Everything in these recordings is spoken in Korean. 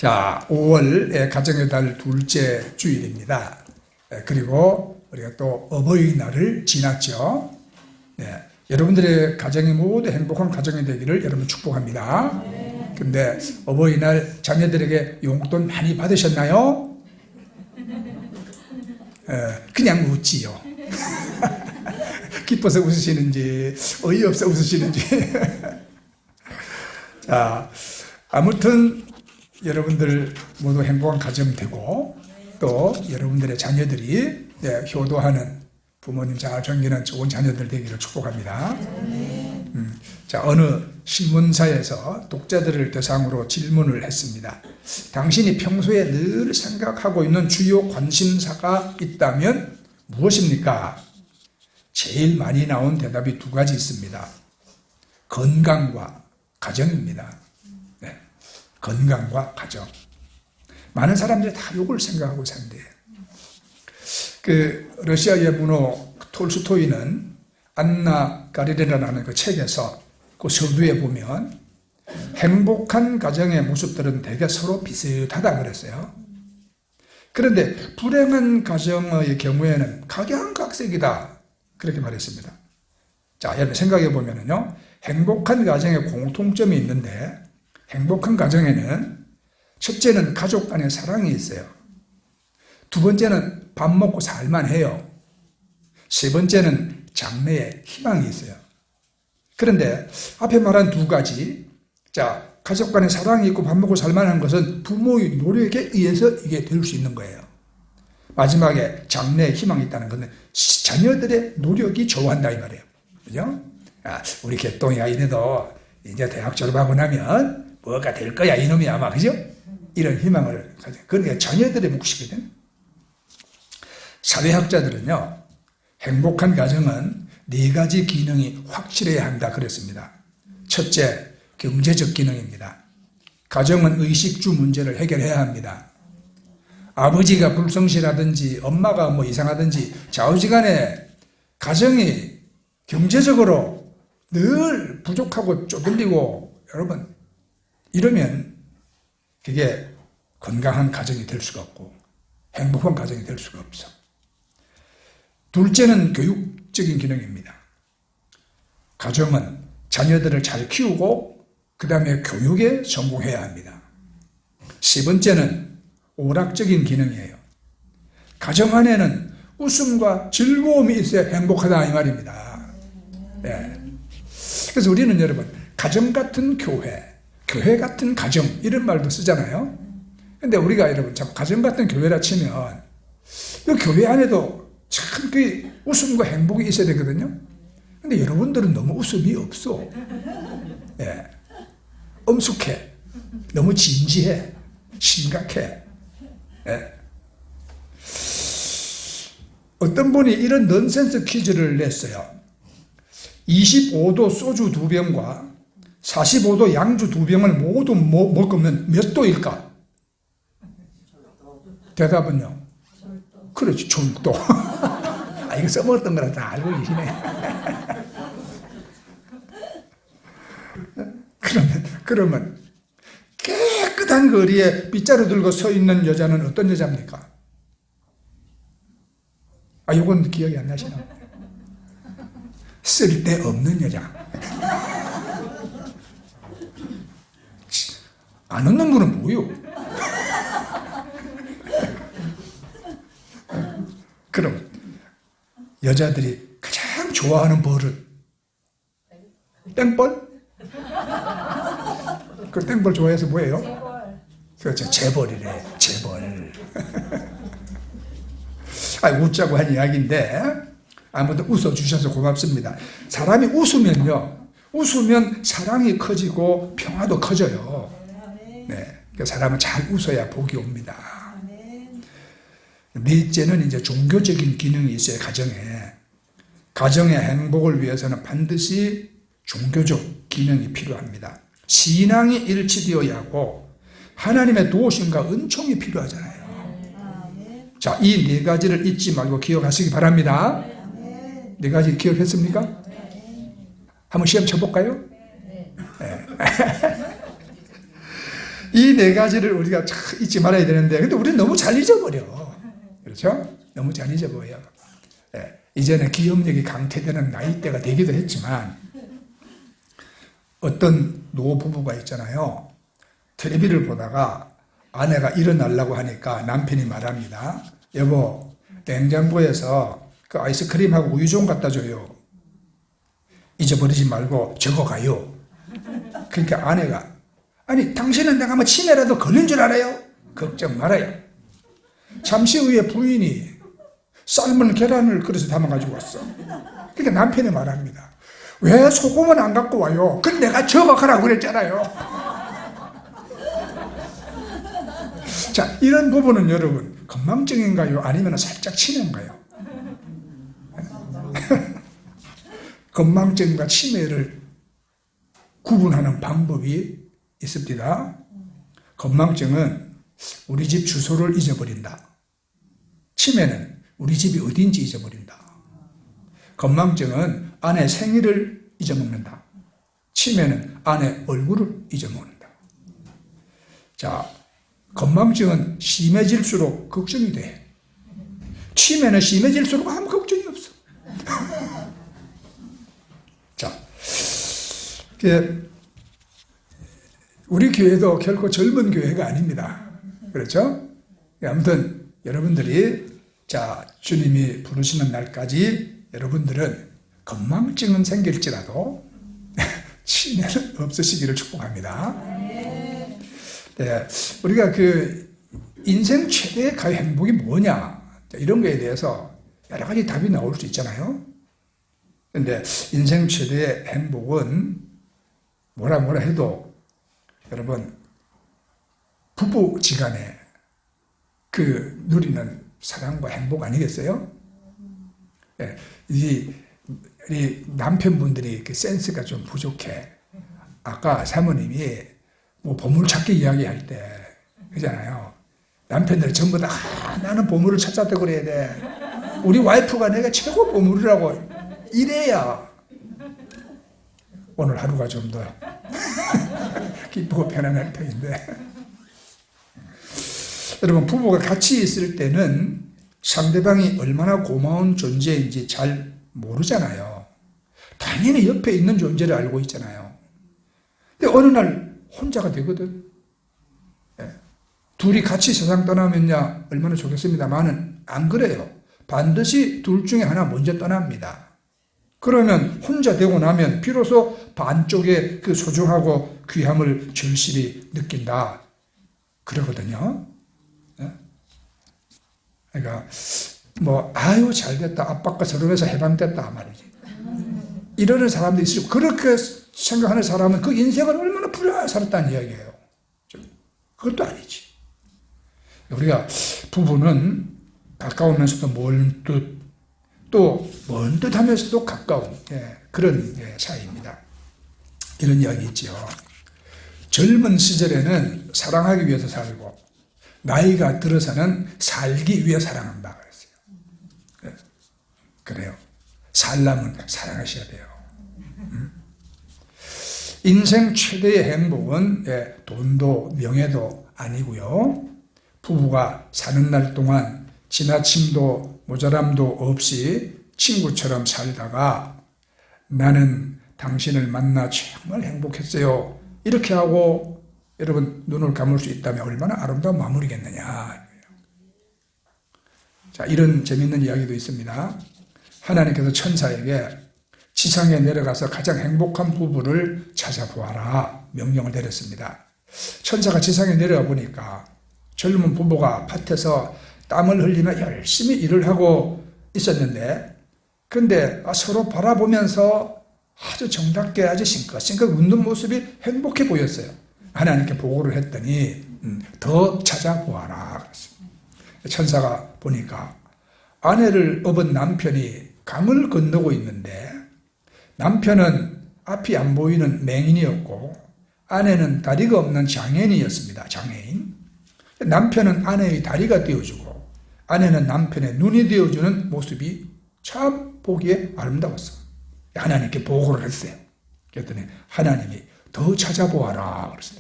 자, 5월 가정의 달 둘째 주일입니다. 그리고 우리가 또 어버이날을 지났죠. 네, 여러분들의 가정이 모두 행복한 가정이 되기를 여러분 축복합니다. 근데 어버이날 자녀들에게 용돈 많이 받으셨나요? 그냥 웃지요. 기뻐서 웃으시는지 어이없어 웃으시는지. 자, 아무튼 여러분들 모두 행복한 가정 되고 또 여러분들의 자녀들이 효도하는 부모님 잘 섬기는 좋은 자녀들 되기를 축복합니다. 자, 어느 신문사에서 독자들을 대상으로 질문을 했습니다. 당신이 평소에 늘 생각하고 있는 주요 관심사가 있다면 무엇입니까? 제일 많이 나온 대답이 두 가지 있습니다. 건강과 가정입니다. 네. 건강과 가정. 많은 사람들이 다 이걸 생각하고 산대요. 러시아의 문호 톨스토이는 안나 까리레나라는 그 책에서 그 서두에 보면 행복한 가정의 모습들은 대개 서로 비슷하다 그랬어요. 그런데 불행한 가정의 경우에는 각양각색이다 그렇게 말했습니다. 자, 여러분 생각해 보면요, 행복한 가정에 공통점이 있는데 행복한 가정에는 첫째는 가족 간의 사랑이 있어요. 두 번째는 밥 먹고 살만해요. 세 번째는 장래에 희망이 있어요. 그런데 앞에 말한 두 가지, 자, 가족 간의 사랑이 있고 밥 먹고 살만한 것은 부모의 노력에 의해서 이게 될 수 있는 거예요. 마지막에 장래에 희망이 있다는 것은 자녀들의 노력이 좋아한다 이 말이에요. 그죠? 우리 개똥이가 이래도 이제 대학 졸업하고 나면 뭐가 될 거야 이놈이 아마, 그죠? 이런 희망을 가져. 그러니까 자녀들의 몫이거든. 사회학자들은요, 행복한 가정은 네 가지 기능이 확실해야 한다 그랬습니다. 첫째, 경제적 기능입니다. 가정은 의식주 문제를 해결해야 합니다. 아버지가 불성실하든지 엄마가 뭐 이상하든지 좌우지간에 가정이 경제적으로 늘 부족하고 쪼들리고 여러분 이러면 그게 건강한 가정이 될 수가 없고 행복한 가정이 될 수가 없어. 둘째는 교육적인 기능입니다. 가정은 자녀들을 잘 키우고 그 다음에 교육에 성공해야 합니다. 세 번째는 오락적인 기능이에요. 가정 안에는 웃음과 즐거움이 있어야 행복하다 이 말입니다. 네. 그래서 우리는 여러분 가정 같은 교회, 교회 같은 가정 이런 말도 쓰잖아요. 근데 우리가 여러분 참 가정 같은 교회라 치면 이 교회 안에도 참 그 웃음과 행복이 있어야 되거든요. 근데 여러분들은 너무 웃음이 없어. 예. 엄숙해. 너무 진지해. 심각해. 예. 어떤 분이 이런 넌센스 퀴즈를 냈어요. 25도 소주 2병과 45도 양주 2병을 모두 먹으면 몇 도일까? 대답은요? 그렇지, 절도. 이거 써먹었던 거라 다 알고 계시네. 그러면 깨끗한 거리에 빗자루 들고 서 있는 여자는 어떤 여자입니까? 이건 기억이 안 나시나? 쓸데없는 여자. 안 웃는 분은 뭐요? 그럼 여자들이 가장 좋아하는 버릇 땡벌? 그 땡벌 좋아해서 뭐예요? 재벌. 그렇죠, 재벌이래. 재벌. 웃자고 한 이야기인데 아무튼 웃어주셔서 고맙습니다. 사람이 웃으면 사랑이 커지고 평화도 커져요. 네, 그러니까 사람은 잘 웃어야 복이 옵니다. 넷째는 이제 종교적인 기능이 있어요. 가정의 행복을 위해서는 반드시 종교적 기능이 필요합니다. 신앙이 일치되어야 하고 하나님의 도우심과 은총이 필요하잖아요. 자, 이 네 가지를 잊지 말고 기억하시기 바랍니다. 네 가지 기억했습니까? 한번 시험 쳐볼까요? 네. 이 네 가지를 우리가 잊지 말아야 되는데, 근데 우리는 너무 잘 잊어버려. 그렇죠? 너무 잘 잊어버려. 예, 이제는 기억력이 강퇴되는 나이대가 되기도 했지만, 어떤 노부부가 있잖아요. 텔레비를 보다가 아내가 일어나려고 하니까 남편이 말합니다. 여보, 냉장고에서 그 아이스크림하고 우유 좀 갖다 줘요. 잊어버리지 말고 적어가요. 그러니까 아내가, 아니 당신은 내가 뭐 치매라도 걸린 줄 알아요? 걱정 말아요. 잠시 후에 부인이 삶은 계란을 그릇에 담아가지고 왔어. 그러니까 남편이 말합니다. 왜 소금은 안 갖고 와요? 그건 내가 적어가라고 그랬잖아요. 자, 이런 부분은 여러분 건망증인가요? 아니면 살짝 치매인가요? 건망증과 치매를 구분하는 방법이 있습니다. 건망증은 우리 집 주소를 잊어버린다. 치매는 우리 집이 어딘지 잊어버린다. 건망증은 아내 생일을 잊어먹는다. 치매는 아내 얼굴을 잊어먹는다. 자, 건망증은 심해질수록 걱정이 돼. 치매는 심해질수록 아무 걱정이 없어. 자, 우리 교회도 결코 젊은 교회가 아닙니다. 그렇죠? 아무튼 여러분들이 자, 주님이 부르시는 날까지 여러분들은 건망증은 생길지라도 치매는 없으시기를 축복합니다. 네, 우리가 그 인생 최대의 가요 행복이 뭐냐, 이런 거에 대해서 여러 가지 답이 나올 수 있잖아요. 근데 인생 최대의 행복은 뭐라 해도 여러분 부부지간에 그 누리는 사랑과 행복 아니겠어요? 네, 이 남편분들이 그 센스가 좀 부족해. 아까 사모님이 뭐 보물찾기 이야기할 때 그잖아요. 남편들이 전부 다 나는 보물을 찾았다 그래야 돼. 우리 와이프가 내가 최고 보물이라고 이래야 오늘 하루가 좀 더 기쁘고 편안할 편인데, 여러분 부부가 같이 있을 때는 상대방이 얼마나 고마운 존재인지 잘 모르잖아요. 당연히 옆에 있는 존재를 알고 있잖아요. 근데 어느 날 혼자가 되거든. 예. 둘이 같이 세상 떠나면야 얼마나 좋겠습니다만은 안 그래요. 반드시 둘 중에 하나 먼저 떠납니다. 그러면 혼자 되고 나면 비로소 반쪽의 그 소중하고 귀함을 절실히 느낀다. 그러거든요. 예? 그러니까 뭐 아유 잘됐다, 아빠가 서름해서 해방됐다 말이지. 이러는 사람도 있으시고, 그렇게 생각하는 사람은 그 인생을 얼마나 불안하게 살았다는 이야기예요. 그것도 아니지. 우리가 부부는 가까우면서도 먼 듯, 또 먼 듯 하면서도 가까운 그런 사이입니다. 이런 이야기 있죠. 젊은 시절에는 사랑하기 위해서 살고 나이가 들어서는 살기 위해 사랑한다 그랬어요. 그래요. 살려면 사랑하셔야 돼요. 인생 최대의 행복은 돈도 명예도 아니고요. 부부가 사는 날 동안 지나침도 모자람도 없이 친구처럼 살다가 나는 당신을 만나 정말 행복했어요, 이렇게 하고 여러분 눈을 감을 수 있다면 얼마나 아름다운 마무리겠느냐. 자, 이런 재미있는 이야기도 있습니다. 하나님께서 천사에게 지상에 내려가서 가장 행복한 부부를 찾아보아라 명령을 내렸습니다. 천사가 지상에 내려가 보니까 젊은 부부가 밭에서 땀을 흘리며 열심히 일을 하고 있었는데, 근데 서로 바라보면서 아주 정답게 아주 싱긋싱긋 웃는 모습이 행복해 보였어요. 하나님께 보고를 했더니 더 찾아보아라. 천사가 보니까 아내를 업은 남편이 강을 건너고 있는데, 남편은 앞이 안 보이는 맹인이었고 아내는 다리가 없는 장애인이었습니다. 장애인. 남편은 아내의 다리가 되어주고 아내는 남편의 눈이 되어주는 모습이 참 보기에 아름다웠어. 하나님께 보고를 했어요. 그랬더니 하나님이 더 찾아보아라 그랬어요.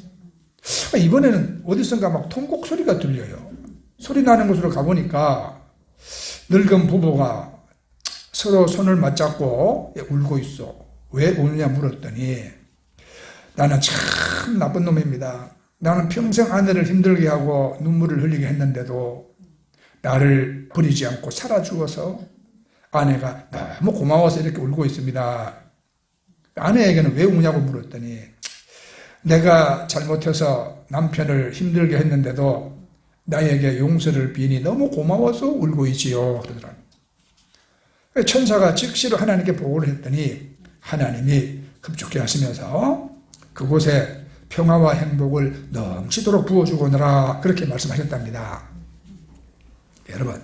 이번에는 어디선가 막 통곡 소리가 들려요. 소리 나는 곳으로 가보니까 늙은 부부가 서로 손을 맞잡고 울고 있어. 왜 우느냐 물었더니 나는 참 나쁜 놈입니다. 나는 평생 아내를 힘들게 하고 눈물을 흘리게 했는데도 나를 버리지 않고 살아주어서 아내가 너무 고마워서 이렇게 울고 있습니다. 아내에게는 왜 우냐고 물었더니 내가 잘못해서 남편을 힘들게 했는데도 나에게 용서를 비니 너무 고마워서 울고 있지요. 그러더라고요. 천사가 즉시로 하나님께 보고를 했더니 하나님이 급죽게 하시면서 그곳에 평화와 행복을 넘치도록 부어주거니라 그렇게 말씀하셨답니다. 여러분,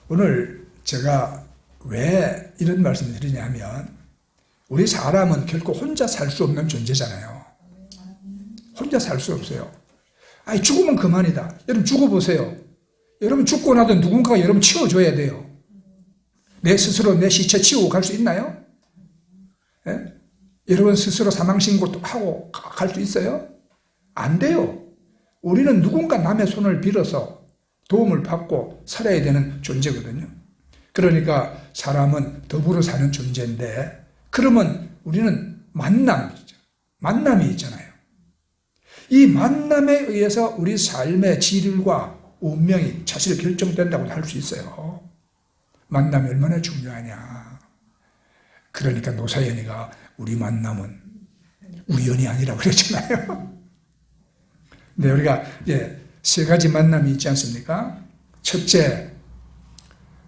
오늘 제가 왜 이런 말씀을 드리냐 하면 우리 사람은 결코 혼자 살 수 없는 존재잖아요. 혼자 살 수 없어요. 아니 죽으면 그만이다. 여러분 죽어보세요. 여러분 죽고 나도 누군가가 여러분 치워줘야 돼요. 내 스스로 내 시체 치우고 갈 수 있나요? 예? 여러분 스스로 사망신고도 하고 갈 수 있어요? 안 돼요. 우리는 누군가 남의 손을 빌어서 도움을 받고 살아야 되는 존재거든요. 그러니까 사람은 더불어 사는 존재인데 그러면 우리는 만남이 있잖아요. 이 만남에 의해서 우리 삶의 질과 운명이 사실 결정된다고 할 수 있어요. 만남이 얼마나 중요하냐. 그러니까 노사연이가 우리 만남은 우연이 아니라고 그랬잖아요. 네, 우리가 이제 세 가지 만남이 있지 않습니까? 첫째,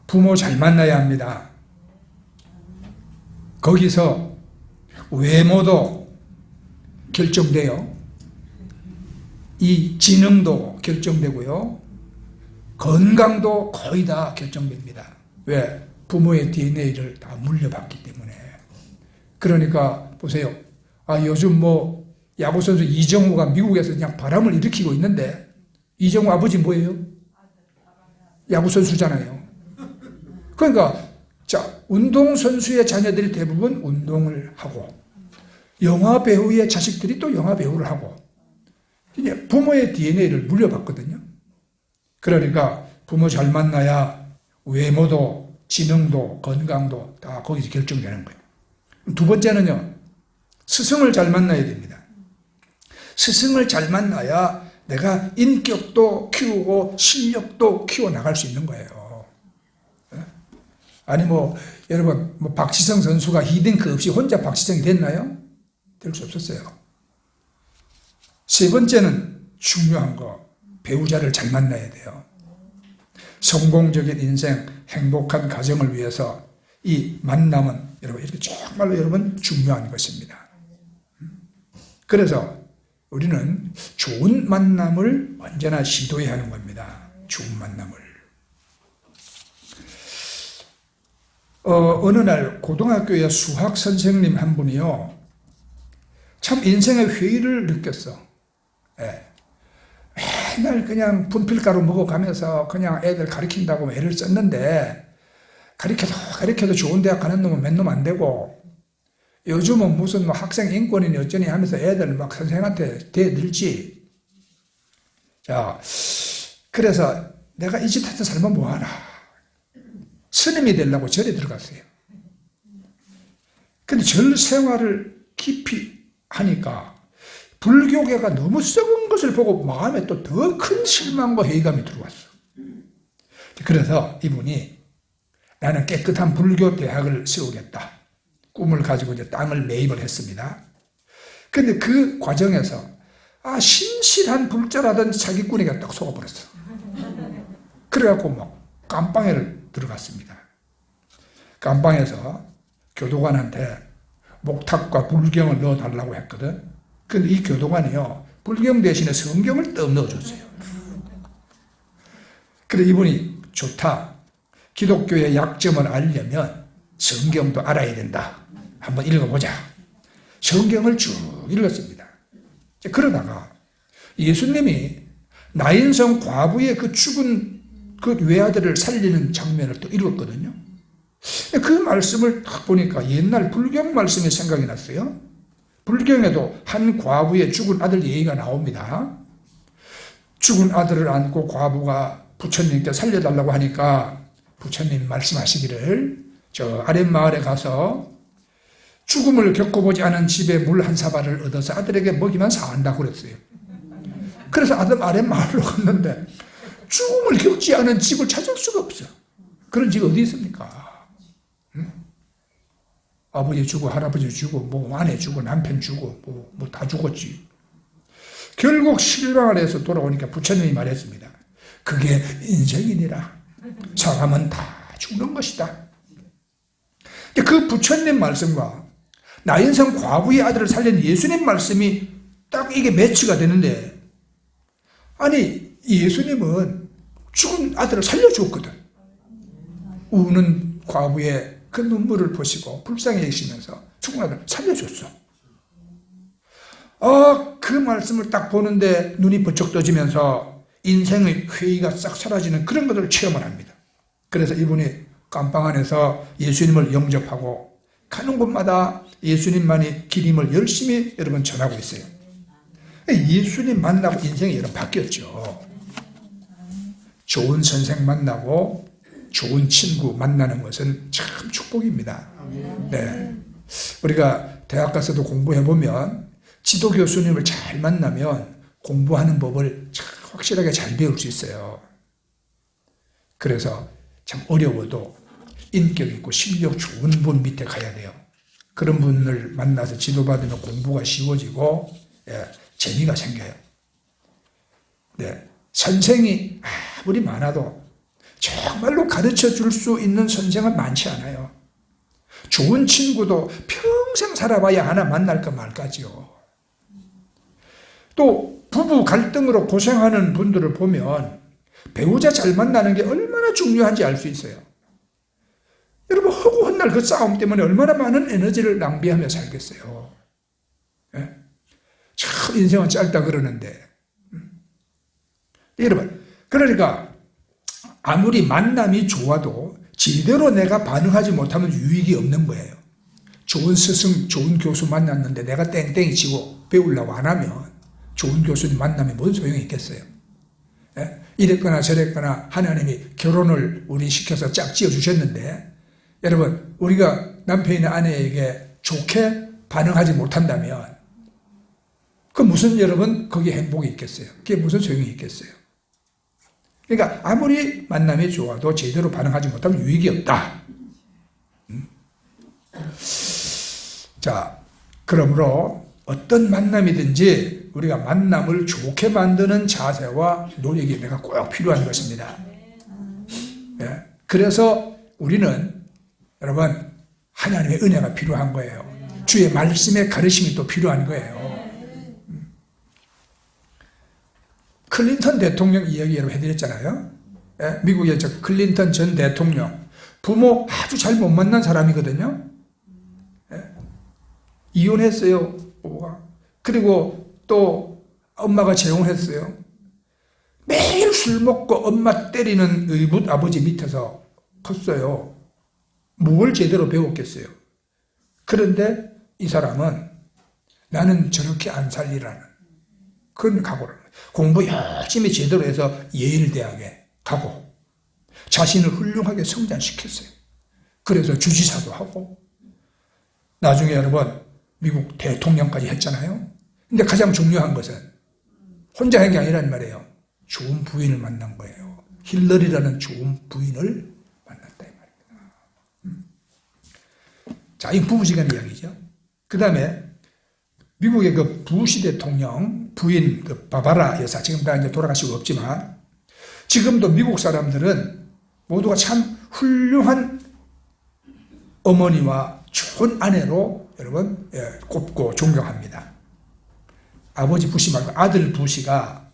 부모 잘 만나야 합니다. 거기서 외모도 결정돼요. 이 지능도 결정되고요. 건강도 거의 다 결정됩니다. 왜? 부모의 DNA를 다 물려받기 때문에. 그러니까 보세요. 요즘 야구선수 이정우가 미국에서 그냥 바람을 일으키고 있는데 이정우 아버지 뭐예요? 야구선수잖아요. 그러니까 운동선수의 자녀들이 대부분 운동을 하고 영화배우의 자식들이 또 영화배우를 하고 이제 부모의 DNA를 물려받거든요. 그러니까 부모 잘 만나야 외모도 지능도 건강도 다 거기서 결정되는 거예요. 두 번째는요. 스승을 잘 만나야 됩니다. 스승을 잘 만나야 내가 인격도 키우고 실력도 키워나갈 수 있는 거예요. 아니 여러분 박지성 선수가 히딩크 없이 혼자 박지성이 됐나요? 될 수 없었어요. 세 번째는 중요한 거, 배우자를 잘 만나야 돼요. 성공적인 인생, 행복한 가정을 위해서 이 만남은 여러분 이렇게 정말로 여러분 중요한 것입니다. 그래서 우리는 좋은 만남을 언제나 시도해야 하는 겁니다. 좋은 만남을. 어느 날 고등학교의 수학 선생님 한 분이요. 참 인생의 회의를 느꼈어. 예. 맨날 그냥 분필가루 먹어가면서 그냥 애들 가르친다고 애를 썼는데 가르쳐도 좋은 대학 가는 놈은 맨 놈 안 되고 요즘은 무슨 학생 인권이니 어쩌니 하면서 애들 막 선생한테 대들지. 자, 그래서 내가 이 짓 해서 살면 뭐하나. 스님이 되려고 절에 들어갔어요. 근데 절 생활을 깊이 하니까 불교계가 너무 썩은 것을 보고 마음에 또 더 큰 실망과 회의감이 들어왔어. 그래서 이분이 나는 깨끗한 불교 대학을 세우겠다. 꿈을 가지고 이제 땅을 매입을 했습니다. 근데 그 과정에서 신실한 불자라던 사기꾼에게 딱 속아버렸어. 그래갖고 막 깜방에를 들어갔습니다. 깜방에서 교도관한테 목탁과 불경을 넣어달라고 했거든. 근데 이 교도관이요, 불경 대신에 성경을 떡 넣어줬어요. 그래 이분이 좋다. 기독교의 약점을 알려면 성경도 알아야 된다. 한번 읽어보자. 성경을 쭉 읽었습니다. 그러다가 예수님이 나인성 과부의 그 죽은 그 외아들을 살리는 장면을 또 읽었거든요. 그 말씀을 딱 보니까 옛날 불경 말씀이 생각이 났어요. 불경에도 한 과부의 죽은 아들 얘기가 나옵니다. 죽은 아들을 안고 과부가 부처님께 살려달라고 하니까 부처님 말씀하시기를 저 아랫마을에 가서 죽음을 겪어보지 않은 집에 물 한 사발을 얻어서 아들에게 먹이면 사한다고 그랬어요. 그래서 아들 아랫마을로 갔는데 죽음을 겪지 않은 집을 찾을 수가 없어. 그런 집이 어디 있습니까? 응? 아버지 죽고 할아버지 죽고 뭐 아내 죽고 남편 죽고 뭐 다 죽었지. 결국 실망을 해서 돌아오니까 부처님이 말했습니다. 그게 인생이니라. 사람은 다 죽는 것이다. 그 부처님 말씀과 나인성 과부의 아들을 살린 예수님 말씀이 딱 이게 매치가 되는데, 아니 예수님은 죽은 아들을 살려주었거든. 우는 과부의 그 눈물을 보시고 불쌍히 여기시면서 죽은 아들을 살려줬어. 그 말씀을 딱 보는데 눈이 번쩍 떠지면서 인생의 회의가 싹 사라지는 그런 것들을 체험을 합니다. 그래서 이분이 감방 안에서 예수님을 영접하고 가는 곳마다 예수님만이 길임을 열심히 여러분 전하고 있어요. 예수님 만나고 인생이 여러분 바뀌었죠. 좋은 선생 만나고 좋은 친구 만나는 것은 참 축복입니다. 네. 우리가 대학 가서도 공부해보면 지도 교수님을 잘 만나면 공부하는 법을 참 확실하게 잘 배울 수 있어요. 그래서 참 어려워도 인격 있고 실력 좋은 분 밑에 가야 돼요. 그런 분을 만나서 지도받으면 공부가 쉬워지고 재미가 생겨요. 네. 선생이 아무리 많아도 정말로 가르쳐 줄 수 있는 선생은 많지 않아요. 좋은 친구도 평생 살아봐야 하나 만날까 말까지요. 또 부부 갈등으로 고생하는 분들을 보면 배우자 잘 만나는 게 얼마나 중요한지 알 수 있어요. 여러분 허구한 날 그 싸움 때문에 얼마나 많은 에너지를 낭비하며 살겠어요. 예? 참 인생은 짧다 그러는데 여러분 그러니까 아무리 만남이 좋아도 제대로 내가 반응하지 못하면 유익이 없는 거예요. 좋은 스승, 좋은 교수 만났는데 내가 땡땡이 치고 배우려고 안 하면 좋은 교수님 만나면 뭔 소용이 있겠어요. 예? 이랬거나 저랬거나 하나님이 결혼을 우리 시켜서 짝 지어주셨는데 여러분 우리가 남편이나 아내에게 좋게 반응하지 못한다면 그 무슨 여러분 거기에 행복이 있겠어요. 그게 무슨 소용이 있겠어요. 그러니까 아무리 만남이 좋아도 제대로 반응하지 못하면 유익이 없다. 자, 그러므로 어떤 만남이든지 우리가 만남을 좋게 만드는 자세와 노력이 내가 꼭 필요한 것입니다. 예, 그래서 우리는 여러분 하나님의 은혜가 필요한 거예요. 주의 말씀의 가르침이 또 필요한 거예요. 클린턴 대통령 이야기 여러분 해드렸잖아요. 예, 미국의 저 클린턴 전 대통령 부모 아주 잘 못 만난 사람이거든요. 예, 이혼했어요 부모가. 그리고 또 엄마가 재혼했어요. 매일 술 먹고 엄마 때리는 의붓 아버지 밑에서 컸어요. 뭘 제대로 배웠겠어요. 그런데 이 사람은 나는 저렇게 안 살리라는 그런 각오를 공부 열심히 제대로 해서 예일대학에 가고 자신을 훌륭하게 성장시켰어요. 그래서 주지사도 하고 나중에 여러분 미국 대통령까지 했잖아요. 근데 가장 중요한 것은 혼자 한 게 아니란 말이에요. 좋은 부인을 만난 거예요. 힐러리라는 좋은 부인을 만났다 이 말입니다. 자, 이 부부지간 이야기죠. 그 다음에 미국의 그 부시 대통령 부인 그 바바라 여사 지금 다 이제 돌아가시고 없지만 지금도 미국 사람들은 모두가 참 훌륭한 어머니와 좋은 아내로 여러분 꼽고 존경합니다. 아버지 부시 말고 아들 부시가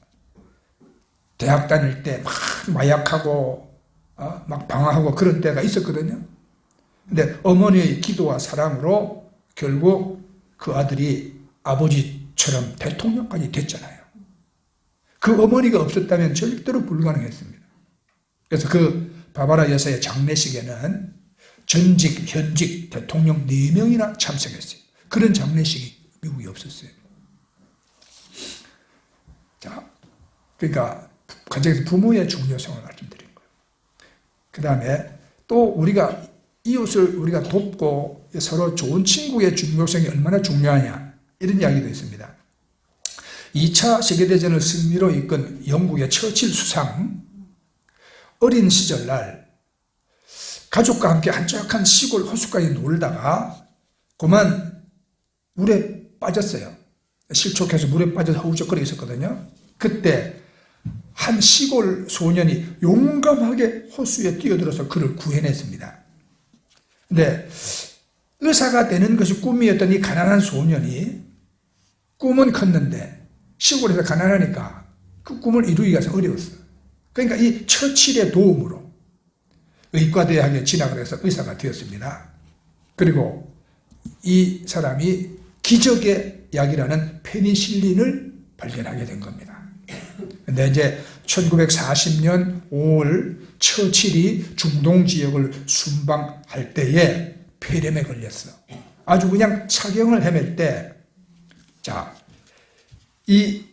대학 다닐 때 막 마약하고 막 방황하고 그런 때가 있었거든요. 근데 어머니의 기도와 사랑으로 결국 그 아들이 아버지처럼 대통령까지 됐잖아요. 그 어머니가 없었다면 절대로 불가능했습니다. 그래서 그 바바라 여사의 장례식에는 전직, 현직 대통령 4명이나 참석했어요. 그런 장례식이 미국이 없었어요. 자, 그러니까 가정에서 부모의 중요성을 말씀드린 거예요. 그 다음에 또 우리가 이웃을 우리가 돕고 서로 좋은 친구의 중요성이 얼마나 중요하냐, 이런 이야기도 있습니다. 2차 세계대전을 승리로 이끈 영국의 처칠 수상, 어린 시절날 가족과 함께 한적한 시골 호숫가에 놀다가 그만 물에 빠졌어요. 실족해서 물에 빠져서 허우적거리고 있었거든요. 그때 한 시골 소년이 용감하게 호수에 뛰어들어서 그를 구해냈습니다. 근데 의사가 되는 것이 꿈이었던 이 가난한 소년이 꿈은 컸는데 시골에서 가난하니까 그 꿈을 이루기가 어려웠어요. 그러니까 이 처칠의 도움으로 의과대학에 진학을 해서 의사가 되었습니다. 그리고 이 사람이 기적의 약이라는 페니실린을 발견하게 된 겁니다. 근데 이제 1940년 5월 처칠이 중동 지역을 순방할 때에 폐렴에 걸렸어. 아주 그냥 사경을 헤맬 때, 자, 이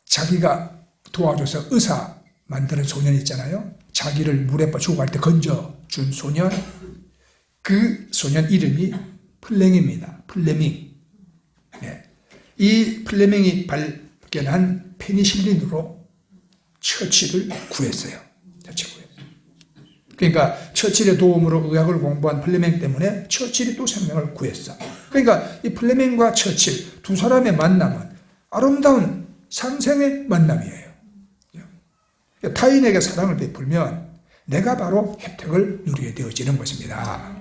자기가 도와줘서 의사 만드는 소년 있잖아요. 자기를 물에 죽어갈 때 건져준 소년, 그 소년 이름이 플레밍입니다. 플레밍. 네. 이 플레밍이 발견한 페니실린으로 처칠을 구했어요. 그러니까 처칠의 도움으로 의학을 공부한 플레밍 때문에 처칠이 또 생명을 구했어. 그러니까 이 플레밍과 처칠 두 사람의 만남은 아름다운 상생의 만남이에요. 타인에게 사랑을 베풀면 내가 바로 혜택을 누리게 되어지는 것입니다.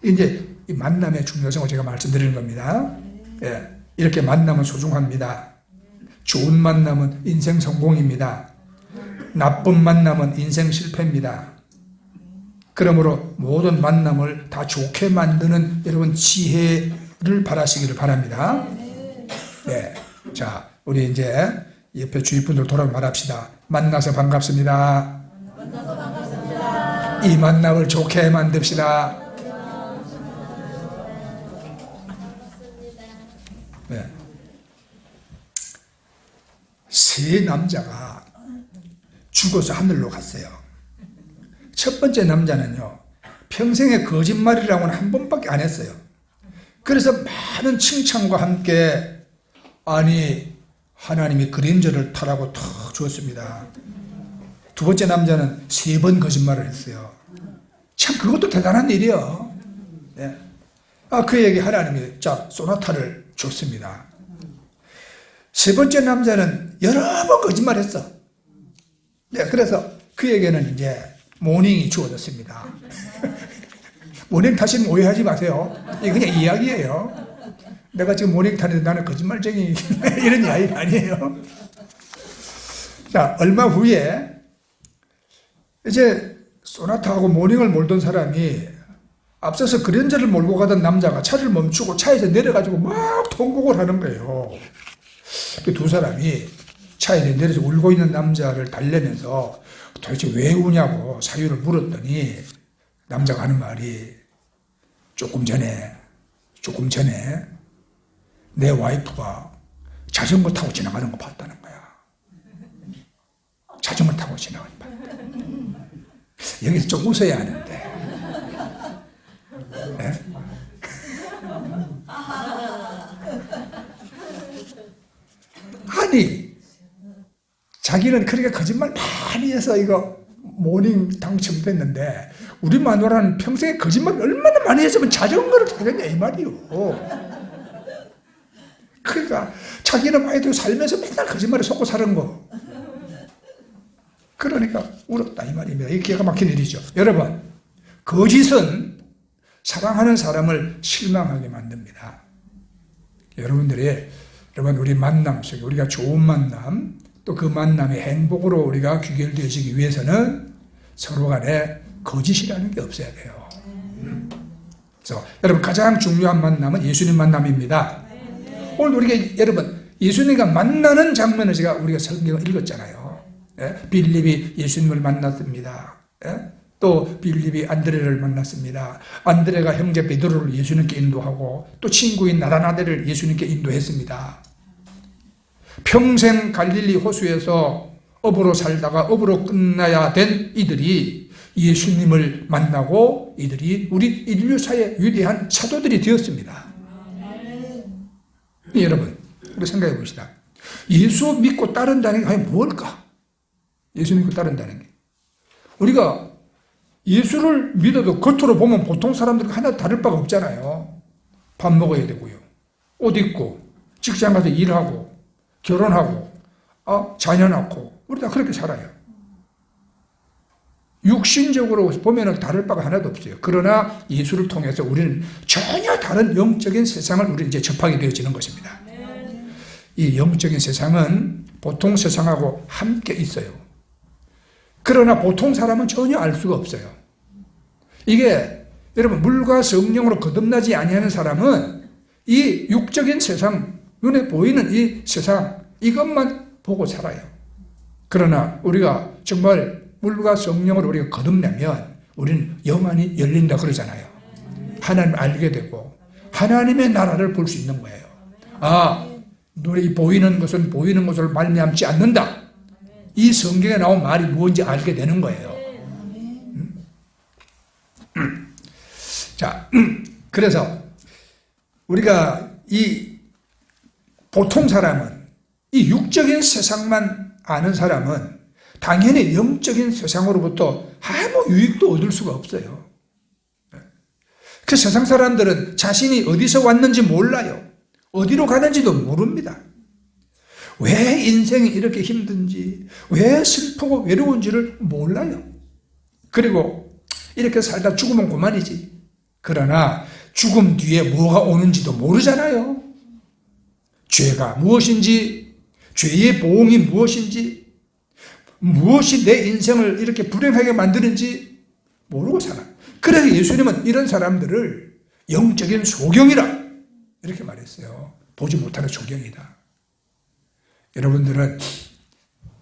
이제 이 만남의 중요성을 제가 말씀드리는 겁니다. 예, 이렇게 만남은 소중합니다. 좋은 만남은 인생 성공입니다. 나쁜 만남은 인생 실패입니다. 그러므로 모든 만남을 다 좋게 만드는 여러분 지혜를 바라시기를 바랍니다. 네, 자, 우리 이제 옆에 주위 분들 돌아 말합시다. 만나서 반갑습니다. 만나서 반갑습니다. 이 만남을 좋게 만듭시다. 네. 세 남자가 죽어서 하늘로 갔어요. 첫 번째 남자는요, 평생에 거짓말이라고는 한 번밖에 안 했어요. 그래서 많은 칭찬과 함께, 아니, 하나님이 그림자를 타라고 탁 주었습니다. 두 번째 남자는 3번 거짓말을 했어요. 참, 그것도 대단한 일이에요. 네. 그에게 하나님이, 자, 소나타를 줬습니다. 세 번째 남자는 여러 번 거짓말했어. 네, 그래서 그에게는 이제 모닝이 주어졌습니다. 모닝 타시면 오해하지 마세요. 이게 그냥 이야기예요. 내가 지금 모닝 타는데 나는 거짓말쟁이 이런 이야기가 아니에요. 자, 얼마 후에 이제 소나타하고 모닝을 몰던 사람이 앞서서 그랜저를 몰고 가던 남자가 차를 멈추고 차에서 내려가지고 막 통곡을 하는 거예요. 그 두 사람이 차에서 내려서 울고 있는 남자를 달래면서 도대체 왜 우냐고 사유를 물었더니 남자가 하는 말이 조금 전에 내 와이프가 자전거 타고 지나가는 거 봤다는 거야. 자전거 타고 지나가는 거 봤다. 여기서 좀 웃어야 하는데. 네? 아니, 자기는 그렇게 거짓말 많이 해서 이거 모닝 당첨됐는데 우리 마누라는 평생에 거짓말 얼마나 많이 했으면 자전거를 타겠냐 이 말이요. 그러니까 자기는 많이도 살면서 맨날 거짓말에 속고 사는 거. 그러니까 울었다 이 말입니다. 이게 기가 막힌 일이죠. 여러분, 거짓은 사랑하는 사람을 실망하게 만듭니다. 여러분 우리 만남 속에 우리가 좋은 만남, 또 그 만남의 행복으로 우리가 귀결되어지기 위해서는 서로 간에 거짓이라는 게 없어야 돼요. 그래서 여러분 가장 중요한 만남은 예수님 만남입니다. 오늘 우리가 여러분 예수님과 만나는 장면을 우리가 성경을 읽었잖아요. 예? 빌립이 예수님을 만났습니다. 예? 또 빌립이 안드레를 만났습니다. 안드레가 형제 베드로를 예수님께 인도하고 또 친구인 나다나엘을 예수님께 인도했습니다. 평생 갈릴리 호수에서 업으로 살다가 업으로 끝나야 된 이들이 예수님을 만나고 이들이 우리 인류사의 위대한 사도들이 되었습니다. 여러분, 우리 생각해 봅시다. 예수 믿고 따른다는 게 과연 뭘까? 예수 믿고 따른다는 게. 우리가 예수를 믿어도 겉으로 보면 보통 사람들과 하나 다를 바가 없잖아요. 밥 먹어야 되고요. 옷 입고, 직장 가서 일하고, 결혼하고, 자녀 낳고, 우리 다 그렇게 살아요. 육신적으로 보면 다를 바가 하나도 없어요. 그러나 예수를 통해서 우리는 전혀 다른 영적인 세상을 우리 이제 접하게 되어지는 것입니다. 이 영적인 세상은 보통 세상하고 함께 있어요. 그러나 보통 사람은 전혀 알 수가 없어요. 이게 여러분 물과 성령으로 거듭나지 아니하는 사람은 이 육적인 세상, 눈에 보이는 이 세상 이것만 보고 살아요. 그러나 우리가 정말 물과 성령으로 우리가 거듭나면 우리는 영안이 열린다 그러잖아요. 하나님을 알게 되고 하나님의 나라를 볼 수 있는 거예요. 눈에 보이는 것은 보이는 것을 말미암지 않는다. 이 성경에 나온 말이 무엇인지 알게 되는 거예요. 자, 그래서 우리가 이 보통 사람은 이 육적인 세상만 아는 사람은 당연히 영적인 세상으로부터 아무 유익도 얻을 수가 없어요. 그 세상 사람들은 자신이 어디서 왔는지 몰라요. 어디로 가는지도 모릅니다. 왜 인생이 이렇게 힘든지, 왜 슬프고 외로운지를 몰라요. 그리고 이렇게 살다 죽으면 그만이지. 그러나 죽음 뒤에 뭐가 오는지도 모르잖아요. 죄가 무엇인지, 죄의 보응이 무엇인지, 무엇이 내 인생을 이렇게 불행하게 만드는지 모르고 살아. 그래서 예수님은 이런 사람들을 영적인 소경이라 이렇게 말했어요. 보지 못하는 소경이다. 여러분들은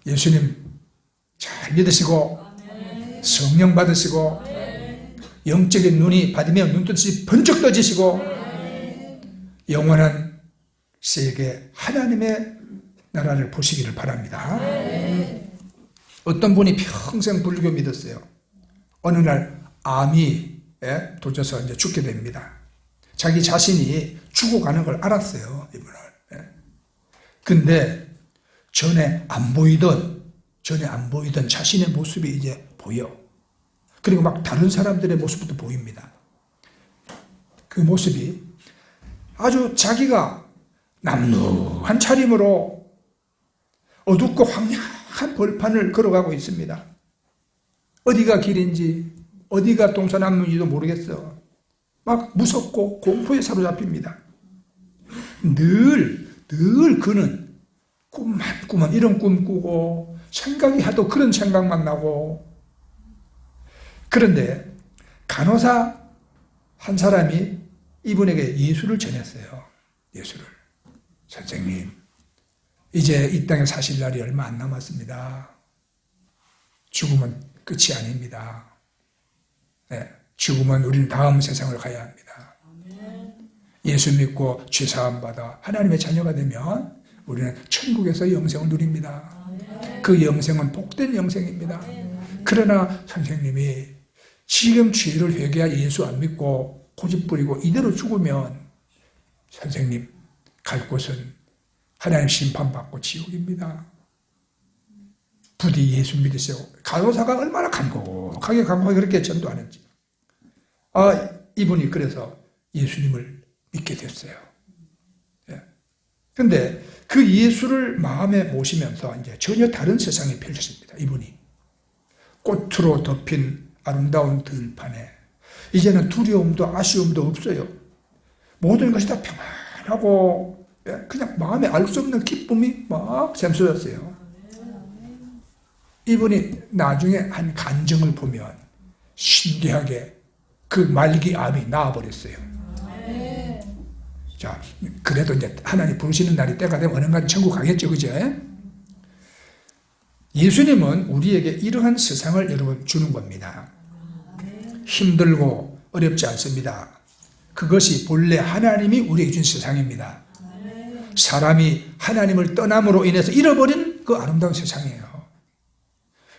예수님 잘 믿으시고 성령 받으시고 영적인 눈이 받으면 눈뜨시 번쩍 떠지시고 영원한 세계 하나님의 나라를 보시기를 바랍니다. 어떤 분이 평생 불교 믿었어요. 어느 날 암이 도져서 이제 죽게 됩니다. 자기 자신이 죽어가는 걸 알았어요, 이분은. 근데 전에 안 보이던 자신의 모습이 이제 보여. 그리고 막 다른 사람들의 모습도 보입니다. 그 모습이 아주 자기가 남루한 차림으로 어둡고 황량한 벌판을 걸어가고 있습니다. 어디가 길인지 어디가 동서남북인지도 모르겠어. 막 무섭고 공포에 사로잡힙니다. 늘 그는 꿈만 꾸면 이런 꿈 꾸고 생각이 하도 그런 생각만 나고. 그런데 간호사 한 사람이 이분에게 예수를 전했어요. 예수를. 선생님, 이제 이 땅에 사실 날이 얼마 안 남았습니다. 죽음은 끝이 아닙니다. 죽으면 우리는 다음 세상을 가야 합니다. 예수 믿고 죄사함 받아 하나님의 자녀가 되면 우리는 천국에서 영생을 누립니다. 그 영생은 복된 영생입니다. 그러나 선생님이 지금 죄를 회개하여 예수 안 믿고 고집부리고 이대로 죽으면 선생님 갈 곳은 하나님 심판받고 지옥입니다. 부디 예수 믿으세요. 간호사가 얼마나 간곡하게 그렇게 전도하는지. 이분이 그래서 예수님을 믿게 됐어요. 그런데 그 예수를 마음에 모시면서 이제 전혀 다른 세상이 펼쳐집니다. 이분이 꽃으로 덮인 아름다운 들판에 이제는 두려움도 아쉬움도 없어요. 모든 것이 다 평안하고 그냥 마음에 알 수 없는 기쁨이 막 샘솟았어요. 이분이 나중에 한 간증을 보면 신기하게 그 말기암이 나아버렸어요. 자, 그래도 이제 하나님 부르시는 날이 때가 되면 언젠가 천국 가겠죠, 그죠? 예수님은 우리에게 이러한 세상을 여러분 주는 겁니다. 힘들고 어렵지 않습니다. 그것이 본래 하나님이 우리에게 준 세상입니다. 사람이 하나님을 떠남으로 인해서 잃어버린 그 아름다운 세상이에요.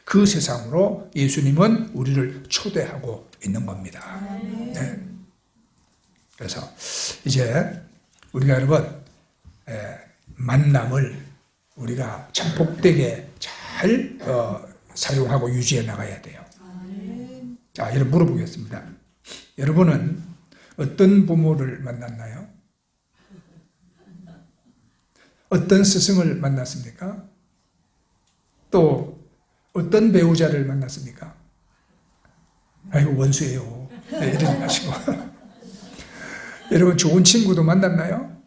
그 세상으로 예수님은 우리를 초대하고 있는 겁니다. 네. 그래서 이제 우리가 여러분 만남을 우리가 참 복되게 잘 사용하고 유지해 나가야 돼요. 자, 여러분 물어보겠습니다. 여러분은 어떤 부모를 만났나요? 어떤 스승을 만났습니까? 또 어떤 배우자를 만났습니까? 아이고 원수예요. 네, 이러지 마시고. 여러분 좋은 친구도 만났나요?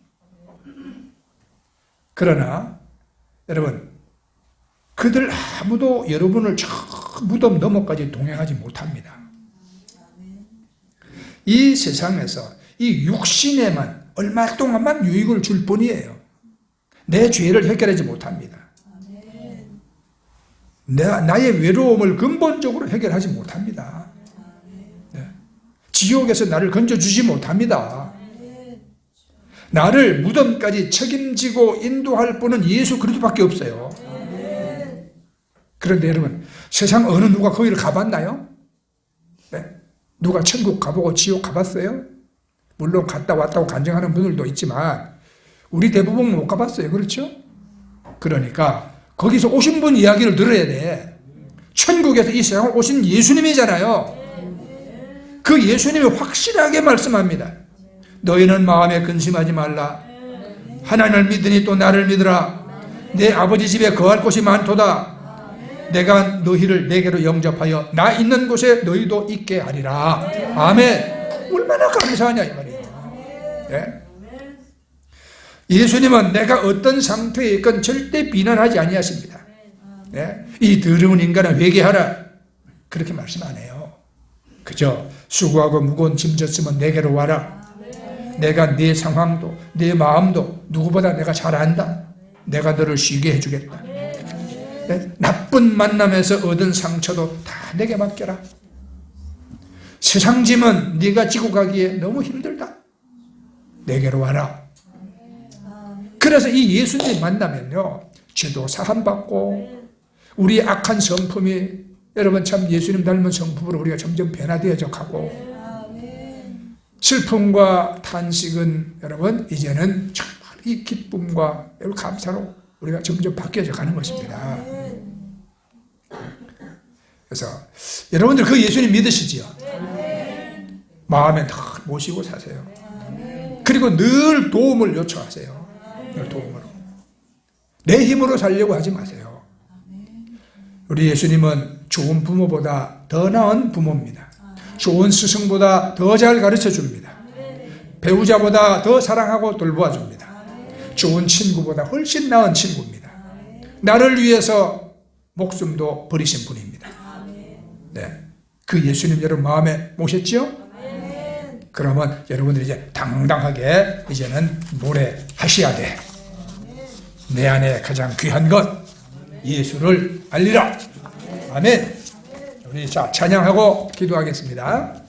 그러나 여러분 그들 아무도 여러분을 저 무덤 너머까지 동행하지 못합니다. 이 세상에서 이 육신에만 얼마 동안만 유익을 줄 뿐이에요. 내 죄를 해결하지 못합니다. 나의 외로움을 근본적으로 해결하지 못합니다. 네. 지옥에서 나를 건져주지 못합니다. 나를 무덤까지 책임지고 인도할 분은 예수 그리스도밖에 없어요. 그런데 여러분 세상 어느 누가 거기를 가봤나요? 네. 누가 천국 가보고 지옥 가봤어요? 물론 갔다 왔다고 간증하는 분들도 있지만 우리 대부분 못 가봤어요. 그렇죠? 그러니까 거기서 오신 분 이야기를 들어야 돼. 천국에서 이 세상을 오신 예수님이잖아요. 그 예수님이 확실하게 말씀합니다. 너희는 마음에 근심하지 말라. 하나님을 믿으니 또 나를 믿으라. 내 아버지 집에 거할 곳이 많도다. 내가 너희를 내게로 영접하여 나 있는 곳에 너희도 있게 하리라. 아멘. 얼마나 감사하냐 이 말이에요. 네? 예수님은 내가 어떤 상태에 있건 절대 비난하지 아니하십니다. 네? 이 더러운 인간은 회개하라. 그렇게 말씀 안 해요. 그죠? 수고하고 무거운 짐 졌으면 내게로 와라. 내가 네 상황도 네 마음도 누구보다 내가 잘 안다. 내가 너를 쉬게 해주겠다. 네? 나쁜 만남에서 얻은 상처도 다 내게 맡겨라. 세상 짐은 네가 지고 가기에 너무 힘들다. 내게로 와라. 그래서 이 예수님 만나면요 죄도 사함받고 우리 악한 성품이 여러분 참 예수님 닮은 성품으로 우리가 점점 변화되어져 가고 슬픔과 탄식은 여러분 이제는 정말 이 기쁨과 감사로 우리가 점점 바뀌어져 가는 것입니다. 그래서 여러분들 그 예수님 믿으시지요? 마음에 늘 모시고 사세요. 그리고 늘 도움을 요청하세요. 늘 도움으로. 내 힘으로 살려고 하지 마세요. 우리 예수님은 좋은 부모보다 더 나은 부모입니다. 좋은 스승보다 더 잘 가르쳐 줍니다. 배우자보다 더 사랑하고 돌보아 줍니다. 좋은 친구보다 훨씬 나은 친구입니다. 나를 위해서 목숨도 버리신 분입니다. 네. 그 예수님 여러분 마음에 모셨지요? 그러면 여러분들이 이제 당당하게 이제는 노래하셔야 돼. 내 안에 가장 귀한 것 예수를 알리라. 아멘. 우리 자 찬양하고 기도하겠습니다.